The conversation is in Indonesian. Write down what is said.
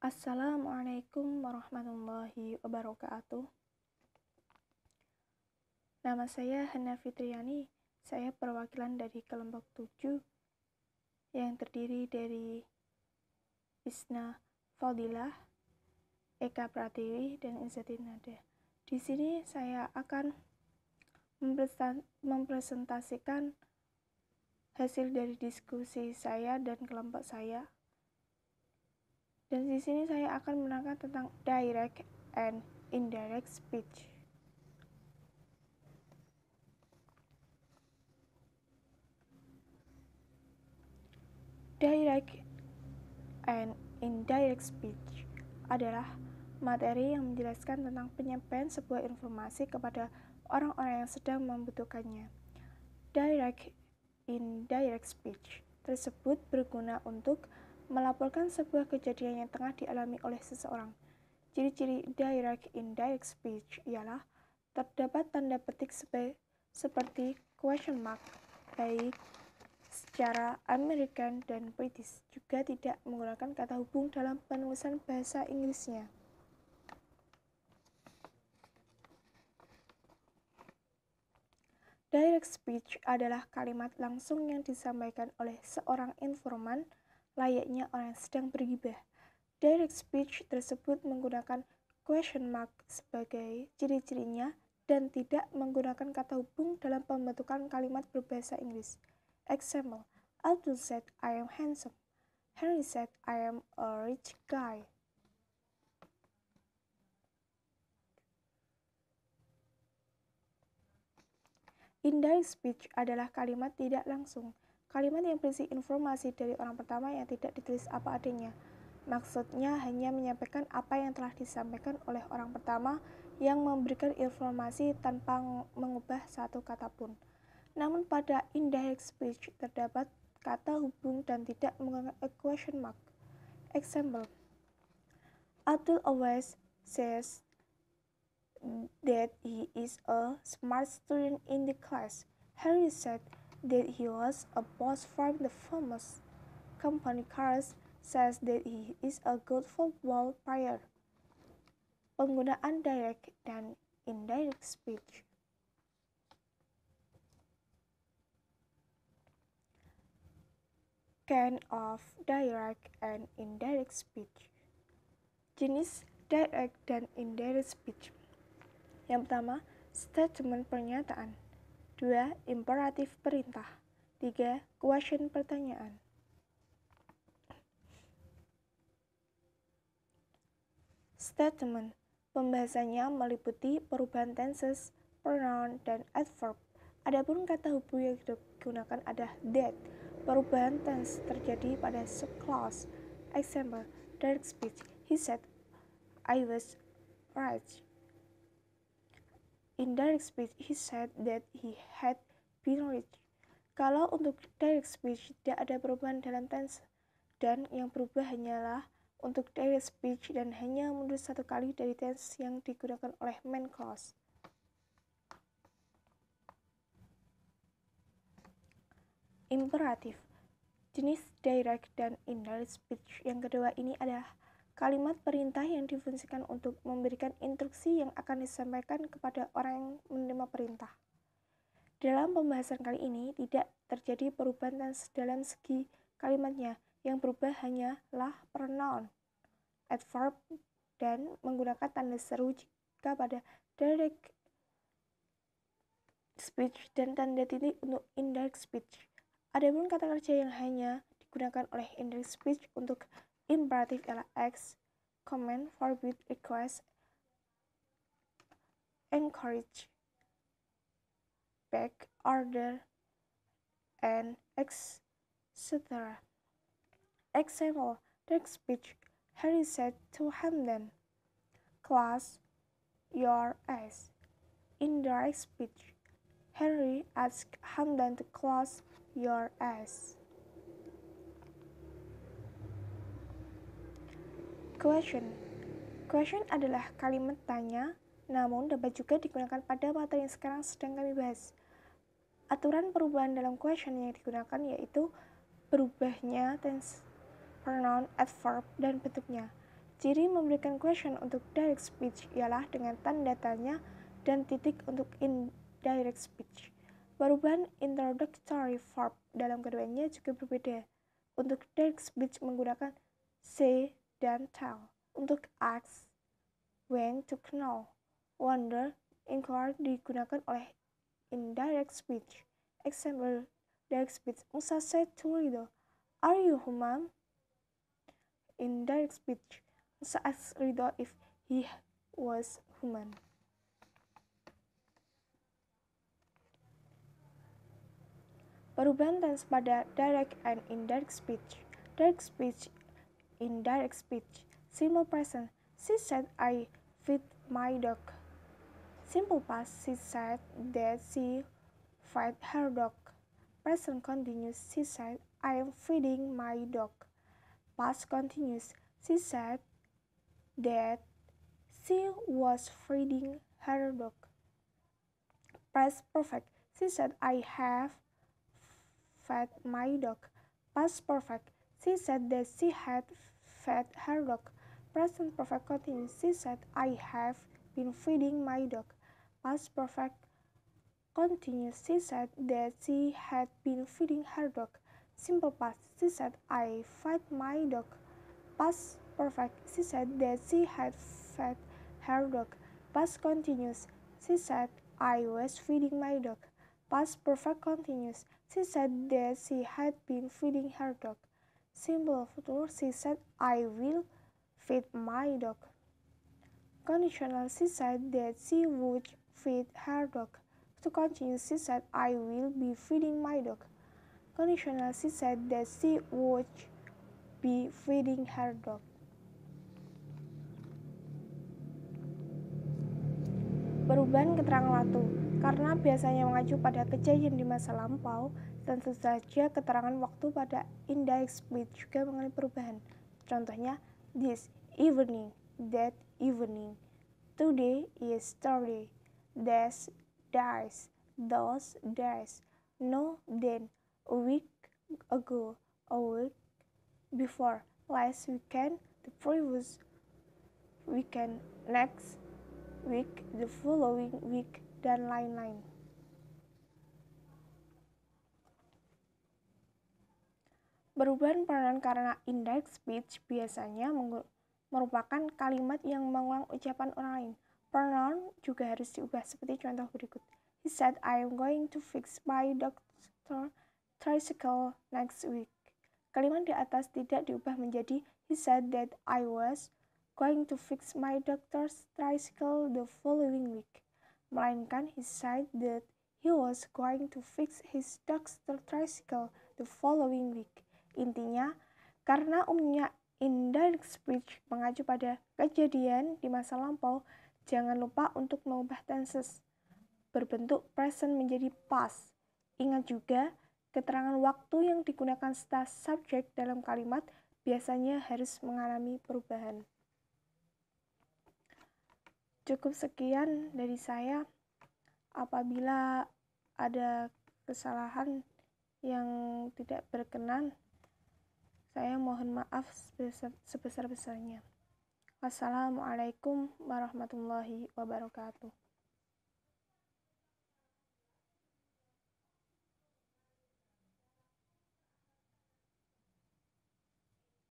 Assalamualaikum warahmatullahi wabarakatuh. Nama saya Hana Fitriani. Saya perwakilan dari kelompok 7 yang terdiri dari Isna Fadilah, Eka Pratiwi, dan Izzatin Nada. Di sini saya akan mempresentasikan hasil dari diskusi saya dan kelompok saya. Dan di sini saya akan menerangkan tentang direct and indirect speech. Direct and indirect speech adalah materi yang menjelaskan tentang penyampaian sebuah informasi kepada orang-orang yang sedang membutuhkannya. Direct indirect speech tersebut berguna untuk melaporkan sebuah kejadian yang tengah dialami oleh seseorang. Ciri-ciri direct indirect speech ialah terdapat tanda petik seperti question mark, baik secara American dan British, juga tidak menggunakan kata hubung dalam penulisan bahasa Inggrisnya. Direct speech adalah kalimat langsung yang disampaikan oleh seorang informan, layaknya orang yang sedang bergibah. Direct speech tersebut menggunakan question mark sebagai ciri-cirinya dan tidak menggunakan kata hubung dalam pembentukan kalimat berbahasa Inggris. Example, Abdul said I am handsome. Henry said I am a rich guy. Indirect speech adalah kalimat tidak langsung, kalimat yang berisi informasi dari orang pertama yang tidak ditulis apa adanya. Maksudnya hanya menyampaikan apa yang telah disampaikan oleh orang pertama yang memberikan informasi tanpa mengubah satu kata pun. Namun pada indirect speech terdapat kata hubung dan tidak menggunakan a question mark. Example, Abdul always says that he is a smart student in the class. Harry said that he was a boss from the famous company. Carlos says that he is a good football player. Penggunaan direct dan indirect speech. Kind of direct and indirect speech. Jenis direct dan indirect speech. Yang pertama, statement pernyataan. 2. Imperatif perintah. 3. Question pertanyaan. Statement. Pembahasannya meliputi perubahan tenses, pronoun, dan adverb. Adapun kata hubung yang digunakan adalah that. Perubahan tense terjadi pada subclause. Example, direct speech. He said, I was rich. Indirect speech, he said that he had been rich. Kalau untuk direct speech tidak ada perubahan dalam tense, dan yang berubah hanyalah untuk direct speech dan hanya mundur satu kali dari tense yang digunakan oleh main clause. Imperatif. Jenis direct dan indirect speech yang kedua ini adalah kalimat perintah yang difungsikan untuk memberikan instruksi yang akan disampaikan kepada orang yang menerima perintah. Dalam pembahasan kali ini tidak terjadi perubahan tense dalam segi kalimatnya, yang berubah hanyalah pronoun, adverb, dan menggunakan tanda seru jika pada direct speech dan tanda titik untuk indirect speech. Adapun kata kerja yang hanya digunakan oleh indirect speech untuk imperatif ialah ask, command, forbid, request, encourage, beg, order, and etc. Example, direct speech. Harry said to Hamdan, class your ass. Indirect speech. Henry asked Hamdan to close your ass. Question. Question adalah kalimat tanya, namun dapat juga digunakan pada materi yang sekarang sedang kami bahas. Aturan perubahan dalam question yang digunakan yaitu berubahnya tense, pronoun, adverb, dan bentuknya. Ciri memberikan question untuk direct speech ialah dengan tanda tanya dan titik untuk indirect speech. Perubahan introductory verb dalam keduanya juga berbeda. Untuk direct speech menggunakan say dan tell. Untuk ask, when to know, wonder, inquire digunakan oleh indirect speech. Example direct speech. Musa said to Ridho, "Are you human?" Indirect speech. Musa asked Ridho if he was human. Perubahan tense pada direct and indirect speech. Direct speech, indirect speech. Simple present. She said, "I feed my dog." Simple past. She said that she fed her dog. Present continuous. She said, "I am feeding my dog." Past continuous. She said that she was feeding her dog. Past perfect. She said, "I have fed my dog." Past perfect. She said that she had fed her dog. Present perfect continuous. She said, "I have been feeding my dog." Past perfect continuous. She said that she had been feeding her dog. Simple past. She said, "I fed my dog." Past perfect. She said that she had fed her dog. Past continuous. She said, "I was feeding my dog." Past perfect continuous. She said that she had been feeding her dog. Simple future. She said, "I will feed my dog." Conditional. She said that she would feed her dog. To continue, she said, "I will be feeding my dog." Conditional. She said that she would be feeding her dog. Perubahan keterangan waktu. Karena biasanya mengacu pada kejadian di masa lampau, tentu saja keterangan waktu pada indirect speech juga mengalami perubahan. Contohnya, this evening, that evening, today, yesterday, dash, days, those days, no, then, a week ago, a week before, last weekend, the previous weekend, next week, the following week, dan lain-lain. Perubahan peranan karena indirect speech biasanya merupakan kalimat yang mengulang ucapan orang lain. Pronoun juga harus diubah seperti contoh berikut. He said, "I am going to fix my doctor's tricycle next week." Kalimat di atas tidak diubah menjadi he said that I was going to fix my doctor's tricycle the following week, melainkan he said that he was going to fix his doctor's tricycle the following week. Intinya, karena umumnya indirect speech mengacu pada kejadian di masa lampau, jangan lupa untuk mengubah tenses berbentuk present menjadi past. Ingat juga, keterangan waktu yang digunakan setelah subjek dalam kalimat biasanya harus mengalami perubahan. Cukup sekian dari saya. Apabila ada kesalahan yang tidak berkenan, saya mohon maaf sebesar-besarnya. Wassalamualaikum warahmatullahi wabarakatuh.